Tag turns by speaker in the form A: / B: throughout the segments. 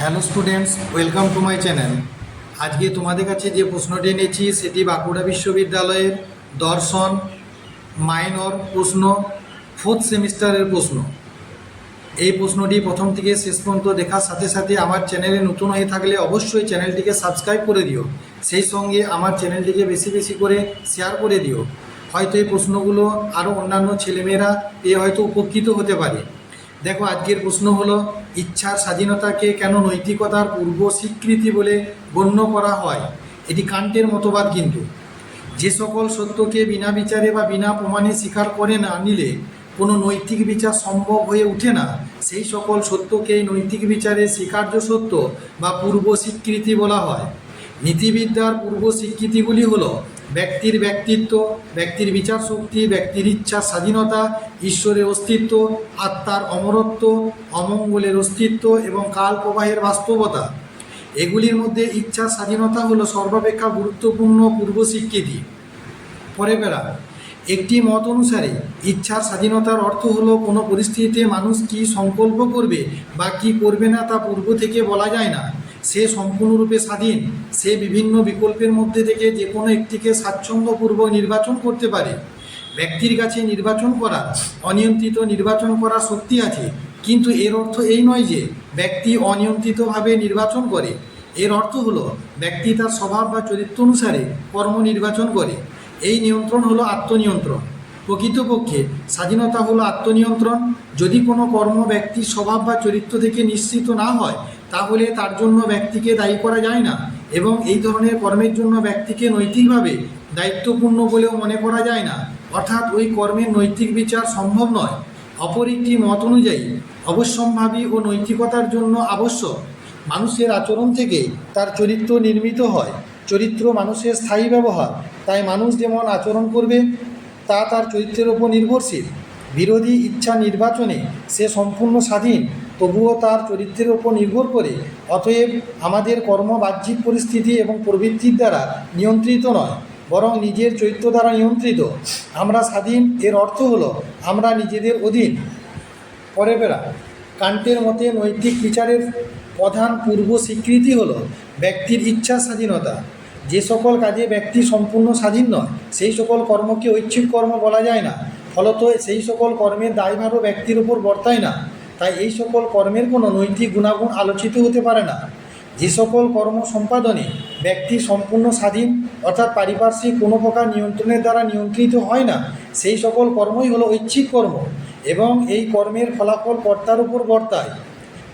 A: Hello students, welcome to my channel. আজকে তোমাদের কাছে যে প্রশ্নটি এনেছি সেটি বাঁকুড়া বিশ্ববিদ্যালয়ের দর্শন মাইনর প্রশ্ন, ফোর্থ সেমিস্টারের প্রশ্ন। এই প্রশ্নটি প্রথম থেকে শেষ পর্যন্ত দেখার সাথে সাথে আমার চ্যানেলে নতুন হয়ে থাকলে অবশ্যই চ্যানেলটিকে সাবস্ক্রাইব করে দিও, সেই সঙ্গে আমার চ্যানেলটিকে বেশি বেশি করে শেয়ার করে দিও। হয়তো এই প্রশ্নগুলো আরও অন্যান্য ছেলেমেয়েরা পেয়ে হয়তো উপকৃত হতে পারে। দেখো, আজকের প্রশ্ন হলো, ইচ্ছার স্বাধীনতাকে কেন নৈতিকতার পূর্ব স্বীকৃতি বলে গণ্য করা হয়? এটি কান্টের মতবাদ। কিন্তু যে সকল সত্যকে বিনা বিচারে বা বিনা প্রমাণে স্বীকার করে না নিলে কোনো নৈতিক বিচার সম্ভব হয়ে ওঠে না, সেই সকল সত্যকে নৈতিক বিচারে স্বীকার্য সত্য বা পূর্ব স্বীকৃতি বলা হয়। নীতিবিদ্যার পূর্ব স্বীকৃতিগুলি হলো ব্যক্তির ব্যক্তিত্ব, ব্যক্তির বিচার শক্তি, ব্যক্তির ইচ্ছার স্বাধীনতা, ঈশ্বরের অস্তিত্ব, আত্মার অমরত্ব, অমঙ্গলের অস্তিত্ব এবং কাল প্রবাহের বাস্তবতা। এগুলির মধ্যে ইচ্ছার স্বাধীনতা হলো সর্বাপেক্ষা গুরুত্বপূর্ণ পূর্ব স্বীকৃতি। পরে বেড়া একটি মত অনুসারে ইচ্ছার স্বাধীনতার অর্থ হলো কোনো পরিস্থিতিতে মানুষ কী সংকল্প করবে বা কী করবে না তা পূর্ব থেকে বলা যায় না। সে সম্পূর্ণরূপে স্বাধীন। সে বিভিন্ন বিকল্পের মধ্যে থেকে যে কোনো একটিকে স্বাচ্ছন্দ্যপূর্বক নির্বাচন করতে পারে। ব্যক্তির কাছে নির্বাচন করা, অনিয়ন্ত্রিত নির্বাচন করার শক্তি আছে, কিন্তু এর অর্থ এই নয় যে ব্যক্তি অনিয়ন্ত্রিতভাবে নির্বাচন করে। এর অর্থ হলো ব্যক্তি তার স্বভাব বা চরিত্র অনুসারে কর্ম নির্বাচন করে। এই নিয়ন্ত্রণ হলো আত্মনিয়ন্ত্রণ। প্রকৃতপক্ষে স্বাধীনতা হলো আত্মনিয়ন্ত্রণ। যদি কোনো কর্ম ব্যক্তির স্বভাব বা চরিত্র থেকে নিশ্চিত না হয়, তাহলে তার জন্য ব্যক্তিকে দায়ী করা যায় না, এবং এই ধরনের কর্মের জন্য ব্যক্তিকে নৈতিকভাবে দায়িত্বপূর্ণ বলেও মনে করা যায় না। অর্থাৎ ওই কর্মের নৈতিক বিচার সম্ভব নয়। অপর একটি মত অনুযায়ী অবশ্যম্ভাবী ও নৈতিকতার জন্য আবশ্যক। মানুষের আচরণ থেকে তার চরিত্র নির্মিত হয়। চরিত্র মানুষের স্থায়ী ব্যবহার। তাই মানুষ যেমন আচরণ করবে তা তার চরিত্রের ওপর নির্ভরশীল। বিরোধী ইচ্ছা নির্বাচনে সে সম্পূর্ণ স্বাধীন, তবুও তার চরিত্রের ওপর নির্ভর করে। অতএব আমাদের কর্ম বাহ্যিক পরিস্থিতি এবং প্রবৃত্তির দ্বারা নিয়ন্ত্রিত নয়, বরং নিজের চরিত্র দ্বারা নিয়ন্ত্রিত। আমরা স্বাধীন, এর অর্থ হলো আমরা নিজেদের অধীন। পরে বেড়া কান্টের মতে নৈতিক বিচারের প্রধান পূর্ব স্বীকৃতি হলো ব্যক্তির ইচ্ছা স্বাধীনতা। যে সকল কাজে ব্যক্তি সম্পূর্ণ স্বাধীন নয়, সেই সকল কর্মকে ঐচ্ছিক কর্ম বলা যায় না। ফলত সেই সকল কর্মের দায়ভারও ব্যক্তির উপর বর্তায় না। তাই এই সকল কর্মের কোনো নৈতিক গুণাগুণ আলোচিত হতে পারে না। যে সকল কর্ম সম্পাদনে ব্যক্তি সম্পূর্ণ স্বাধীন, অর্থাৎ পারিপার্শ্বিক কোনো প্রকার নিয়ন্ত্রণের দ্বারা নিয়ন্ত্রিত হয় না, সেই সকল কর্মই হলো ঐচ্ছিক কর্ম, এবং এই কর্মের ফলাফল কর্তার উপর বর্তায়।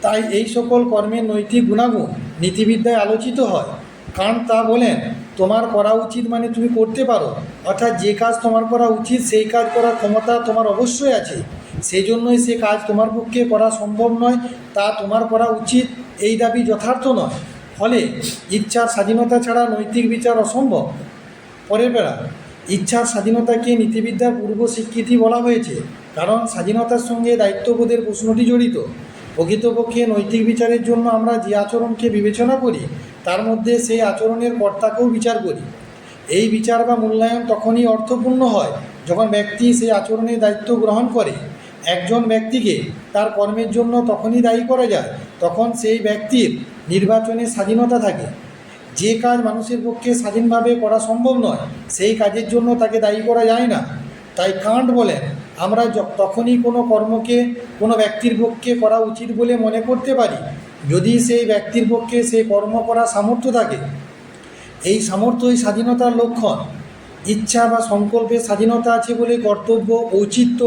A: তাই এই সকল কর্মের নৈতিক গুণাগুণ নীতিবিদ্যায় আলোচিত হয়। কান্ট তা বলেন, তোমার করা উচিত মানে তুমি করতে পারো, অর্থাৎ যে কাজ তোমার করা উচিত সেই কাজ করার ক্ষমতা তোমার অবশ্যই আছে। সেই জন্যই সে কাজ তোমার পক্ষে করা সম্ভব নয়, তা তোমার করা উচিত, এই দাবি যথার্থ নয়। ফলে ইচ্ছার স্বাধীনতা ছাড়া নৈতিক বিচার অসম্ভব। পরের বেড়া ইচ্ছার স্বাধীনতাকে নীতিবিদ্যার পূর্ব স্বীকৃতি বলা হয়েছে, কারণ স্বাধীনতার সঙ্গে দায়িত্ববোধের প্রশ্নটি জড়িত। প্রকৃতপক্ষে নৈতিক বিচারের জন্য আমরা যে আচরণকে বিবেচনা করি, তার মধ্যে সেই আচরণের কর্তাকেও বিচার করি। এই বিচার বা মূল্যায়ন তখনই অর্থপূর্ণ হয় যখন ব্যক্তি সেই আচরণের দায়িত্ব গ্রহণ করে। একজন ব্যক্তিকে তার কর্মের জন্য তখনই দায়ী করা যায় তখন সেই ব্যক্তির নির্বাচনের স্বাধীনতা থাকে। যে কাজ মানুষের পক্ষে স্বাধীনভাবে করা সম্ভব নয়, সেই কাজের জন্য তাকে দায়ী করা যায় না। তাই কান্ট বলেন, আমরা তখনই কোনো কর্মকে কোনো ব্যক্তির পক্ষে করা উচিত বলে মনে করতে পারি যদি সেই ব্যক্তির পক্ষে সেই কর্ম করার সামর্থ্য থাকে। এই সামর্থ্যই স্বাধীনতার লক্ষণ। ইচ্ছা বা সংকল্পের স্বাধীনতা আছে বলে কর্তব্য, ঔচিত্য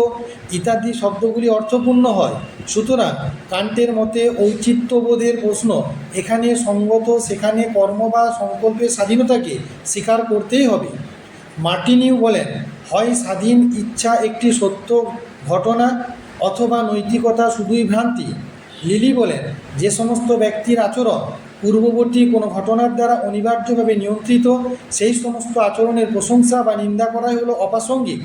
A: ইত্যাদি শব্দগুলি অর্থপূর্ণ হয়। সুতরাং কান্টের মতে ঔচিত্যবোধের প্রশ্ন এখানে সঙ্গত, সেখানে কর্ম বা সংকল্পের স্বাধীনতাকে স্বীকার করতেই হবে। মার্টিনিউ বলেন, হয় স্বাধীন ইচ্ছা একটি সত্য ঘটনা, অথবা নৈতিকতা শুধুই ভ্রান্তি। লিলি বলেন, যে সমস্ত ব্যক্তির আচরণ পূর্ববর্তী কোনো ঘটনার দ্বারা অনিবার্যভাবে নিয়ন্ত্রিত, সেই সমস্ত আচরণের প্রশংসা বা নিন্দা করাই হলো অপ্রাসঙ্গিক।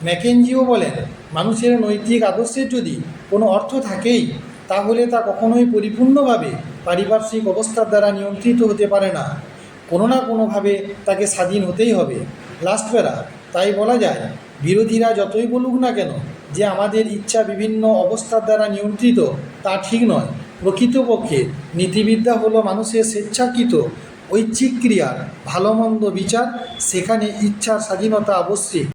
A: ম্যাকেঞ্জিও বলেন, মানুষের নৈতিক আদর্শের যদি কোনো অর্থ থাকেই, তাহলে তা কখনোই পরিপূর্ণভাবে পারিপার্শ্বিক অবস্থার দ্বারা নিয়ন্ত্রিত হতে পারে না। কোনো না কোনোভাবে তাকে স্বাধীন হতেই হবে। লাস্ট প্যারা তাই বলা যায়, বিরোধীরা যতই বলুক না কেন যে আমাদের ইচ্ছা বিভিন্ন অবস্থার দ্বারা নিয়ন্ত্রিত, তা ঠিক নয়। প্রকৃতপক্ষে নীতিবিদ্যা হলো মানুষের স্বেচ্ছাকৃত ঐচ্ছিক ক্রিয়ার ভালো মন্দ বিচার, সেখানে ইচ্ছার স্বাধীনতা আবশ্যিক।